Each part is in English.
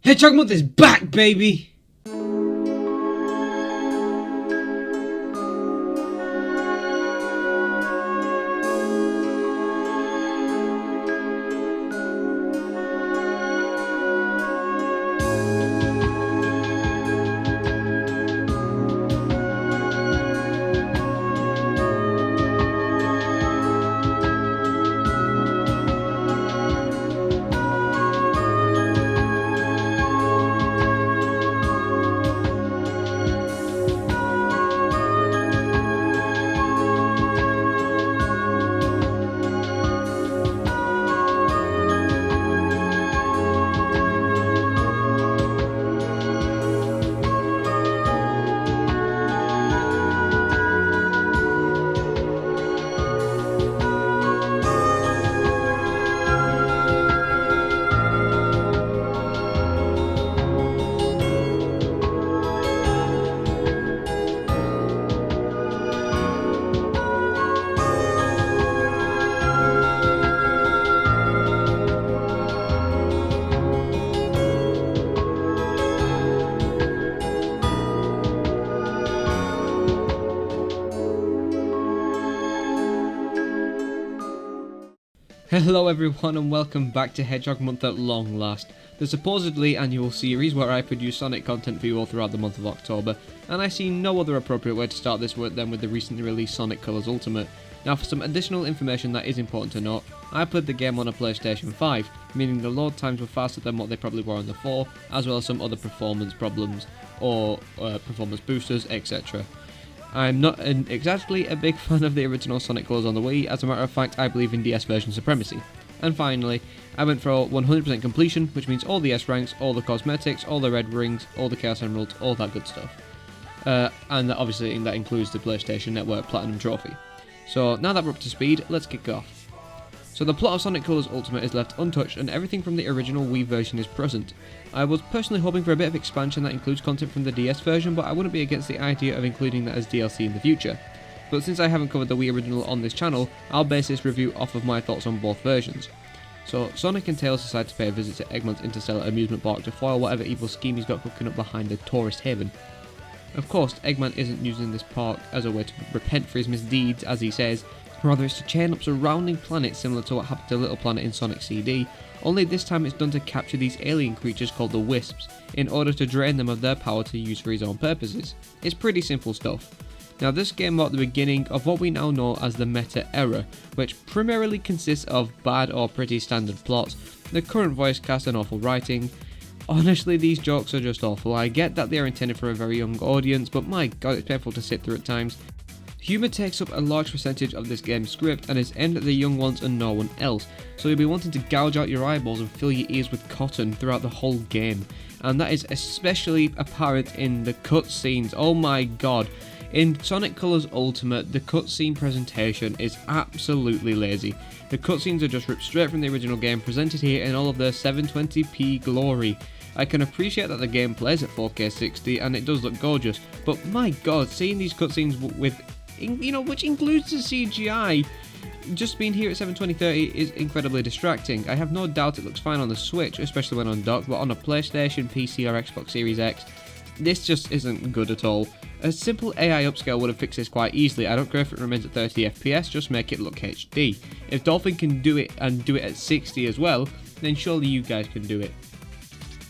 Hedgehog Month is back, baby! Hello everyone and welcome back to Hedgehog Month at long last, the supposedly annual series where I produce Sonic content for you all throughout the month of October, and I see no other appropriate way to start this work than with the recently released Sonic Colors Ultimate. Now for some additional information that is important to note, I played the game on a PlayStation 5, meaning the load times were faster than what they probably were on the 4, as well as some other performance problems or performance boosters, etc. I'm not exactly a big fan of the original Sonic Colors on the Wii. As a matter of fact, I believe in DS version supremacy. And finally, I went for 100% completion, which means all the S ranks, all the cosmetics, all the red rings, all the Chaos Emeralds, all that good stuff. And obviously that includes the PlayStation Network Platinum Trophy. So now that we're up to speed, let's kick off. So the plot of Sonic Colors Ultimate is left untouched and everything from the original Wii version is present. I was personally hoping for a bit of expansion that includes content from the DS version, but I wouldn't be against the idea of including that as DLC in the future. But since I haven't covered the Wii original on this channel, I'll base this review off of my thoughts on both versions. So Sonic and Tails decide to pay a visit to Eggman's interstellar amusement park to foil whatever evil scheme he's got cooking up behind the tourist haven. Of course, Eggman isn't using this park as a way to repent for his misdeeds, as he says. Rather, it's to chain up surrounding planets similar to what happened to Little Planet in Sonic CD, only this time it's done to capture these alien creatures called the Wisps, in order to drain them of their power to use for his own purposes. It's pretty simple stuff. Now this game marked the beginning of what we now know as the Meta Era, which primarily consists of bad or pretty standard plots, the current voice cast and awful writing. Honestly, these jokes are just awful. I get that they are intended for a very young audience, but my god, it's painful to sit through at times. Humour takes up a large percentage of this game's script and is aimed at the young ones and no one else, so you'll be wanting to gouge out your eyeballs and fill your ears with cotton throughout the whole game. And that is especially apparent in the cutscenes. Oh my god. In Sonic Colors Ultimate, the cutscene presentation is absolutely lazy. The cutscenes are just ripped straight from the original game, presented here in all of their 720p glory. I can appreciate that the game plays at 4K 60 and it does look gorgeous, but my god, seeing these cutscenes with which includes the CGI, just being here at 720p is incredibly distracting. I have no doubt it looks fine on the Switch, especially when undocked, but on a PlayStation, PC or Xbox Series X, this just isn't good at all. A simple AI upscale would have fixed this quite easily. I don't care if it remains at 30 FPS, just make it look HD. If Dolphin can do it and do it at 60 as well, then surely you guys can do it.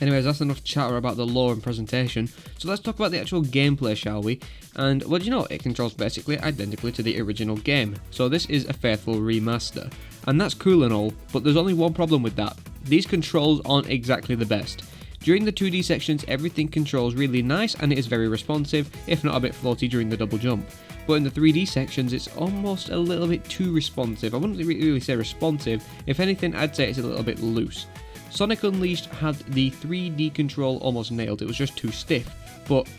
Anyways, that's enough chatter about the lore and presentation, so let's talk about the actual gameplay, shall we? And, well, you know, it controls basically identically to the original game, so this is a faithful remaster. And that's cool and all, but there's only one problem with that. These controls aren't exactly the best. During the 2D sections, everything controls really nice and it is very responsive, if not a bit floaty during the double jump. But in the 3D sections, it's almost a little bit too responsive. I wouldn't really say responsive, if anything, I'd say it's a little bit loose. Sonic Unleashed had the 3D control almost nailed, it was just too stiff, but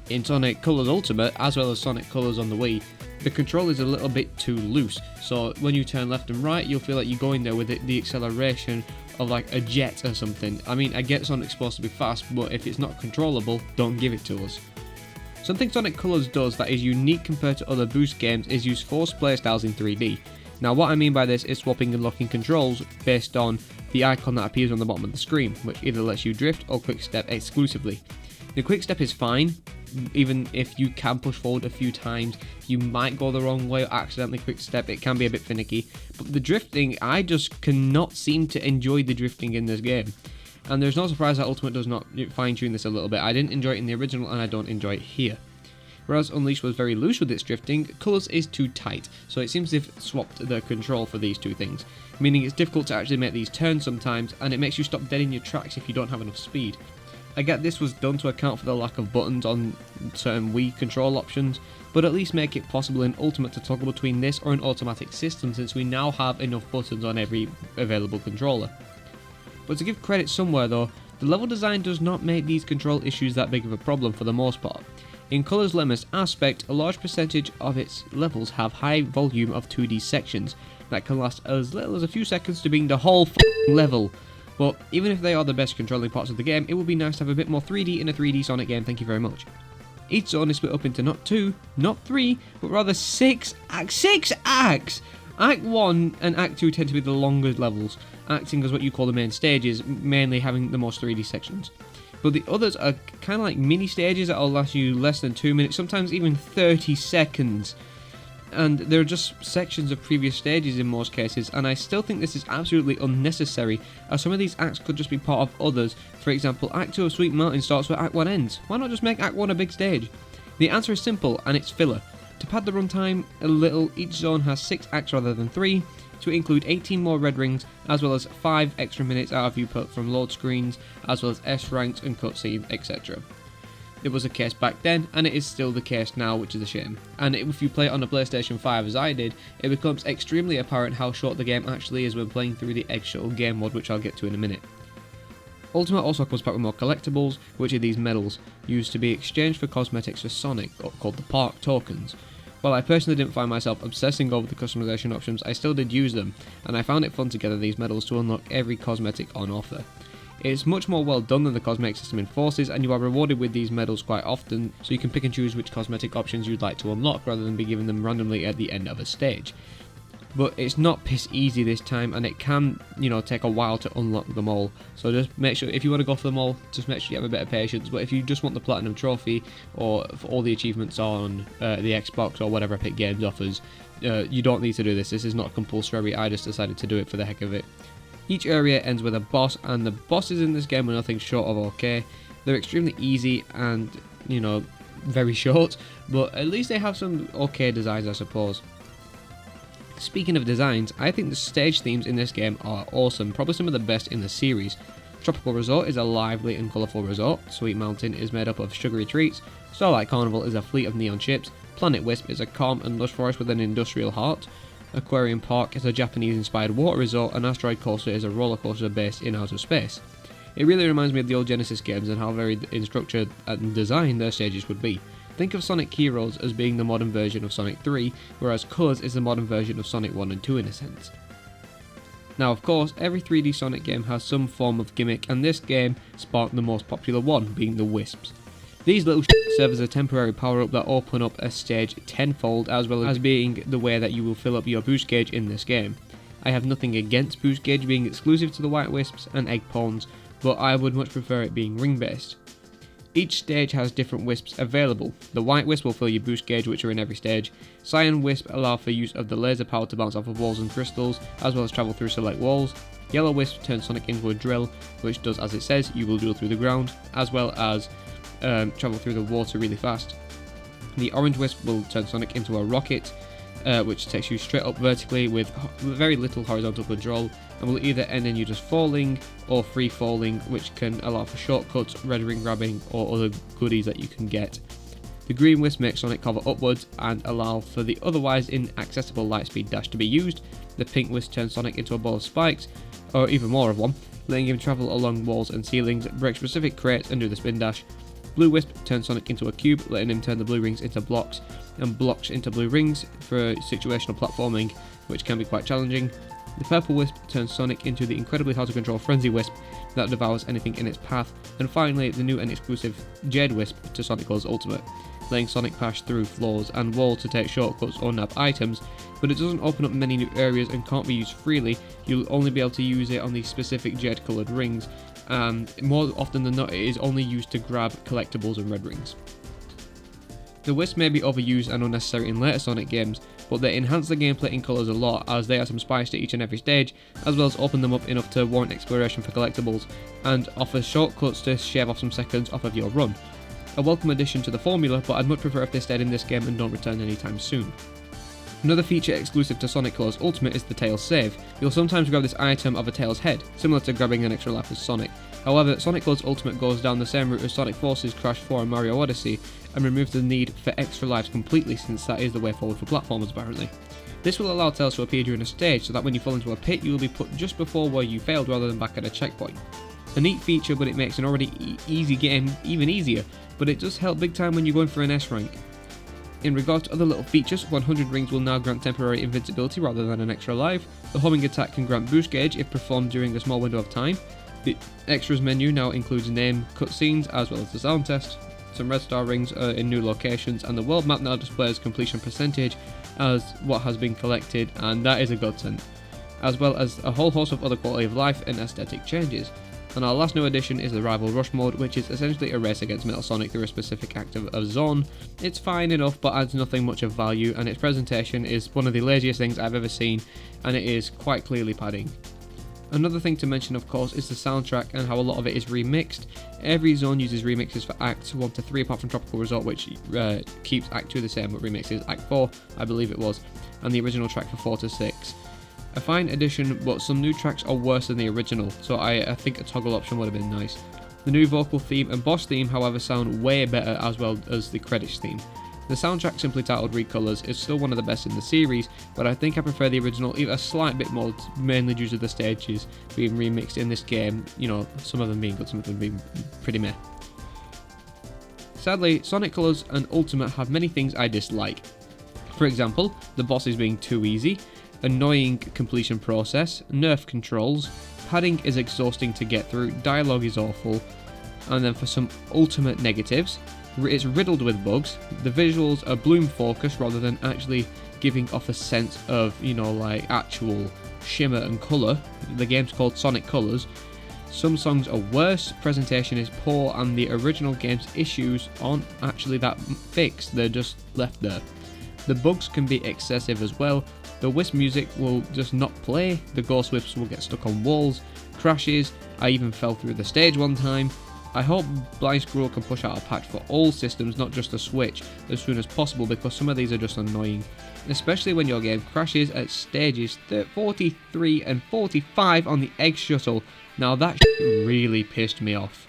in Sonic Colors Ultimate, as well as Sonic Colors on the Wii, the control is a little bit too loose, so when you turn left and right, you'll feel like you're going there with the acceleration of like a jet or something. I mean, I get Sonic's supposed to be fast, but if it's not controllable, don't give it to us. Something Sonic Colors does that is unique compared to other Boost games is use forced playstyles in 3D. Now what I mean by this is swapping and locking controls based on the icon that appears on the bottom of the screen, which either lets you drift or quick step exclusively. The quick step is fine, even if you can push forward a few times, you might go the wrong way or accidentally quick step, it can be a bit finicky. But the drifting, I just cannot seem to enjoy the drifting in this game. And there's no surprise that Ultimate does not fine tune this a little bit. I didn't enjoy it in the original and I don't enjoy it here. Whereas Unleashed was very loose with its drifting, Colours is too tight, so it seems they've swapped the control for these two things, meaning it's difficult to actually make these turns sometimes, and it makes you stop dead in your tracks if you don't have enough speed. I get this was done to account for the lack of buttons on certain Wii control options, but at least make it possible in Ultimate to toggle between this or an automatic system, since we now have enough buttons on every available controller. But to give credit somewhere though, the level design does not make these control issues that big of a problem for the most part. In Colours' limest aspect, a large percentage of its levels have high volume of 2D sections that can last as little as a few seconds to being the whole level. But even if they are the best controlling parts of the game, it would be nice to have a bit more 3D in a 3D Sonic game, thank you very much. Each zone is split up into not 2, not 3, but rather 6 acts! Act 1 and Act 2 tend to be the longest levels, acting as what you call the main stages, mainly having the most 3D sections. But the others are kind of like mini stages that will last you less than 2 minutes, sometimes even 30 seconds. And they're just sections of previous stages in most cases, and I still think this is absolutely unnecessary, as some of these acts could just be part of others. For example, Act 2 of Sweet Mountain starts where Act 1 ends. Why not just make Act 1 a big stage? The answer is simple, and it's filler. To pad the runtime a little, each zone has 6 acts rather than 3, to include 18 more red rings, as well as 5 extra minutes out of viewport from load screens, as well as S ranks and cutscenes, etc. It was a case back then, and it is still the case now, which is a shame. And if you play it on a PlayStation 5 as I did, it becomes extremely apparent how short the game actually is when playing through the Eggshell game mode, which I'll get to in a minute. Ultimate also comes back with more collectibles, which are these medals, used to be exchanged for cosmetics for Sonic, called the Park Tokens. While I personally didn't find myself obsessing over the customization options, I still did use them, and I found it fun to gather these medals to unlock every cosmetic on offer. It's much more well done than the cosmetic system in Forces, and you are rewarded with these medals quite often, so you can pick and choose which cosmetic options you'd like to unlock rather than be given them randomly at the end of a stage. But it's not piss easy this time, and it can, take a while to unlock them all. So just make sure, if you want to go for them all, just make sure you have a bit of patience. But if you just want the Platinum Trophy, or for all the achievements on the Xbox or whatever Epic Games offers, you don't need to do this. This is not compulsory, I just decided to do it for the heck of it. Each area ends with a boss, and the bosses in this game are nothing short of okay. They're extremely easy and, very short, but at least they have some okay designs, I suppose. Speaking of designs, I think the stage themes in this game are awesome, probably some of the best in the series. Tropical Resort is a lively and colourful resort, Sweet Mountain is made up of sugary treats, Starlight Carnival is a fleet of neon ships, Planet Wisp is a calm and lush forest with an industrial heart, Aquarium Park is a Japanese-inspired water resort, and Asteroid Coaster is a roller coaster based in outer space. It really reminds me of the old Genesis games and how varied in structure and design their stages would be. Think of Sonic Heroes as being the modern version of Sonic 3, whereas Colours is the modern version of Sonic 1 and 2 in a sense. Now of course, every 3D Sonic game has some form of gimmick, and this game sparked the most popular one, being the Wisps. These little serve as a temporary power-up that open up a stage tenfold, as well as being the way that you will fill up your boost gauge in this game. I have nothing against boost gauge being exclusive to the White Wisps and Egg Pawns, but I would much prefer it being ring-based. Each stage has different wisps available. The White Wisp will fill your boost gauge, which are in every stage. Cyan Wisp allow for use of the laser power to bounce off of walls and crystals, as well as travel through select walls. Yellow Wisp turns Sonic into a drill, which does as it says, you will drill through the ground, as well as travel through the water really fast. The Orange Wisp will turn Sonic into a rocket, which takes you straight up vertically with very little horizontal control, and will either end in you just falling or free falling, which can allow for shortcuts, red ring grabbing, or other goodies that you can get. The Green Wisp makes Sonic hover upwards and allow for the otherwise inaccessible lightspeed dash to be used. The Pink Wisp turns Sonic into a ball of spikes, or even more of one, letting him travel along walls and ceilings, break specific crates and do the spin dash. Blue Wisp turns Sonic into a cube, letting him turn the blue rings into blocks, and blocks into blue rings for situational platforming, which can be quite challenging. The Purple Wisp turns Sonic into the incredibly hard to control Frenzy Wisp that devours anything in its path, and finally the new and exclusive Jade Wisp to Sonic Colors Ultimate. letting Sonic pass through floors and walls to take shortcuts or nab items, but it doesn't open up many new areas and can't be used freely. You'll only be able to use it on these specific jade coloured rings, and more often than not it is only used to grab collectibles and red rings. The Wisp may be overused and unnecessary in later Sonic games, but they enhance the gameplay in colours a lot, as they add some spice to each and every stage, as well as open them up enough to warrant exploration for collectibles, and offer shortcuts to shave off some seconds off of your run. A welcome addition to the formula, but I'd much prefer if they stayed in this game and don't return anytime soon. Another feature exclusive to Sonic Colors Ultimate is the Tails save. You'll sometimes grab this item of a Tails head, similar to grabbing an extra life as Sonic. However, Sonic Colors Ultimate goes down the same route as Sonic Forces, Crash 4 and Mario Odyssey, and removes the need for extra lives completely, since that is the way forward for platformers apparently. This will allow Tails to appear during a stage, so that when you fall into a pit you will be put just before where you failed rather than back at a checkpoint. A neat feature, but it makes an already easy game even easier, but it does help big time when you're going for an S rank. In regard to other little features, 100 rings will now grant temporary invincibility rather than an extra life. The homing attack can grant boost gauge if performed during a small window of time. The extras menu now includes name, cutscenes, as well as the sound test. Some red star rings are in new locations, and the world map now displays completion percentage as what has been collected, and that is a godsend, as well as a whole host of other quality of life and aesthetic changes. And our last new addition is the Rival Rush mode, which is essentially a race against Metal Sonic through a specific act of zone. It's fine enough, but adds nothing much of value, and its presentation is one of the laziest things I've ever seen, and it is quite clearly padding. Another thing to mention, of course, is the soundtrack and how a lot of it is remixed. Every zone uses remixes for Acts 1 to 3 apart from Tropical Resort, which keeps Act 2 the same but remixes Act 4, I believe it was, and the original track for 4 to 6. A fine addition, but some new tracks are worse than the original, so I think a toggle option would have been nice. The new vocal theme and boss theme, however, sound way better, as well as the credits theme. The soundtrack, simply titled Recolors, is still one of the best in the series, but I think I prefer the original even a slight bit more, mainly due to the stages being remixed in this game, you know, some of them being good, some of them being pretty meh. Sadly, Sonic Colors and Ultimate have many things I dislike. For example, the bosses being too easy, annoying completion process, nerf controls, padding is exhausting to get through, dialogue is awful, and then for some ultimate negatives, it's riddled with bugs, the visuals are bloom focused rather than actually giving off a sense of, you know, like actual shimmer and colour. The game's called Sonic Colors. Some songs are worse, presentation is poor, and the original game's issues aren't actually that fixed, they're just left there. The bugs can be excessive as well. The Wisp music will just not play, the Ghost Wisps will get stuck on walls, crashes, I even fell through the stage one time. I hope Blind Squirrel can push out a patch for all systems, not just the Switch, as soon as possible, because some of these are just annoying. Especially when your game crashes at stages 43 and 45 on the Egg Shuttle. Now that really pissed me off.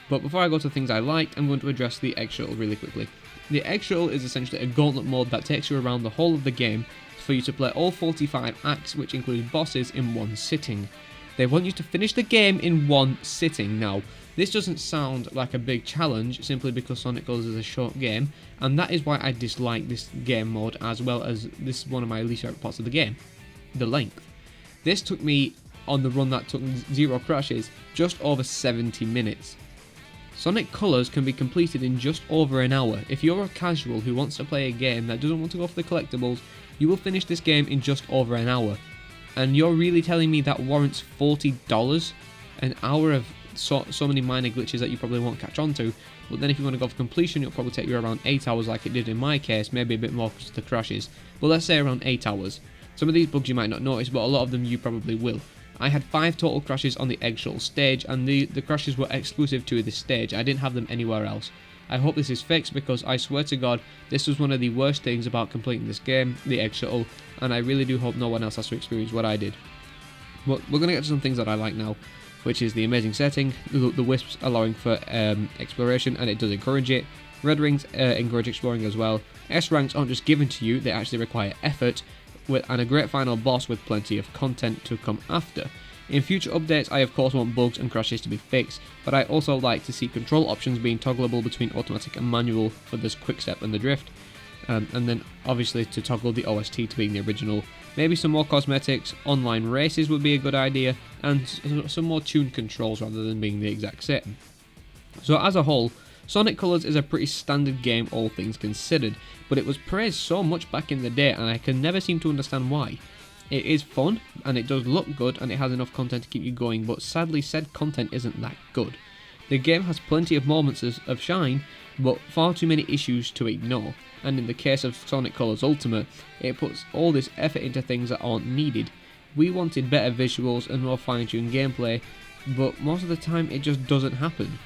But before I go to things I liked, I'm going to address the Egg Shuttle really quickly. The Egg Shuttle is essentially a gauntlet mode that takes you around the whole of the game for you to play all 45 acts, which include bosses, in one sitting. They want you to finish the game in one sitting. Now, this doesn't sound like a big challenge simply because Sonic Colors is a short game, and that is why I dislike this game mode, as well as this is one of my least favourite parts of the game, the length. This took me, on the run that took 0 crashes, just over 70 minutes. Sonic Colors can be completed in just over an hour. If you're a casual who wants to play a game that doesn't want to go for the collectibles, you will finish this game in just over an hour. And you're really telling me that warrants $40? An hour of so many minor glitches that you probably won't catch on to, but then if you want to go for completion, it'll probably take you around 8 hours like it did in my case, maybe a bit more because of the crashes, but let's say around 8 hours. Some of these bugs you might not notice, but a lot of them you probably will. I had 5 total crashes on the Egg Shuttle stage, and the crashes were exclusive to this stage. I didn't have them anywhere else. I hope this is fixed, because I swear to God, this was one of the worst things about completing this game, the Egg Shuttle, and I really do hope no one else has to experience what I did. But we're going to get to some things that I like now, which is the amazing setting, the Wisps allowing for exploration, and it does encourage it. Red Rings encourage exploring as well. S ranks aren't just given to you, they actually require effort, and a great final boss with plenty of content to come after. In future updates, I of course want bugs and crashes to be fixed, but I also like to see control options being toggleable between automatic and manual for this quick step and the drift, and then obviously to toggle the OST to being the original. Maybe some more cosmetics, online races would be a good idea, and some more tuned controls rather than being the exact same. So as a whole, Sonic Colors is a pretty standard game, all things considered, but it was praised so much back in the day, and I can never seem to understand why. It is fun, and it does look good, and it has enough content to keep you going, but sadly said content isn't that good. The game has plenty of moments of shine, but far too many issues to ignore, and in the case of Sonic Colors Ultimate, it puts all this effort into things that aren't needed. We wanted better visuals and more fine-tuned gameplay, but most of the time it just doesn't happen.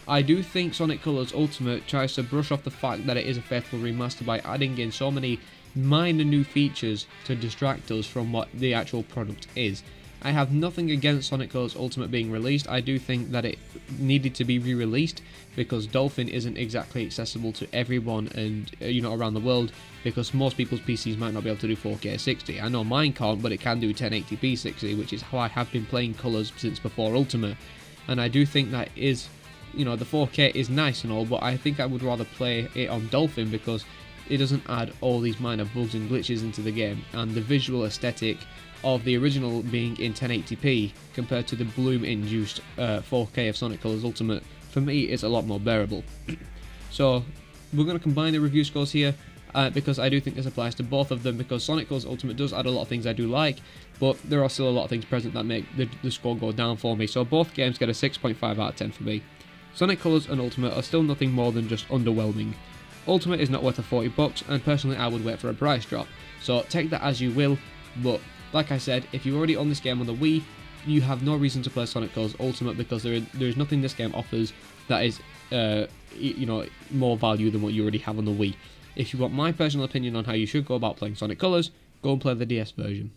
I do think Sonic Colors Ultimate tries to brush off the fact that it is a faithful remaster by adding in so many minor new features to distract us from what the actual product is. I have nothing against Sonic Colors Ultimate being released. I do think that it needed to be re-released because Dolphin isn't exactly accessible to everyone and around the world, because most people's PCs might not be able to do 4K 60. I know mine can't, but it can do 1080p 60, which is how I have been playing Colors since before Ultimate. And I do think that is, the 4K is nice and all, but I think I would rather play it on Dolphin because it doesn't add all these minor bugs and glitches into the game, and the visual aesthetic of the original being in 1080p compared to the bloom-induced 4K of Sonic Colors Ultimate, for me is a lot more bearable. So we're going to combine the review scores here because I do think this applies to both of them, because Sonic Colors Ultimate does add a lot of things I do like, but there are still a lot of things present that make the score go down for me, so both games get a 6.5 out of 10 for me. Sonic Colors and Ultimate are still nothing more than just underwhelming. Ultimate is not worth the $40, and personally I would wait for a price drop, so take that as you will, but like I said, if you already own this game on the Wii, you have no reason to play Sonic Colors Ultimate because there is nothing this game offers that is more value than what you already have on the Wii. If you want my personal opinion on how you should go about playing Sonic Colors, go and play the DS version.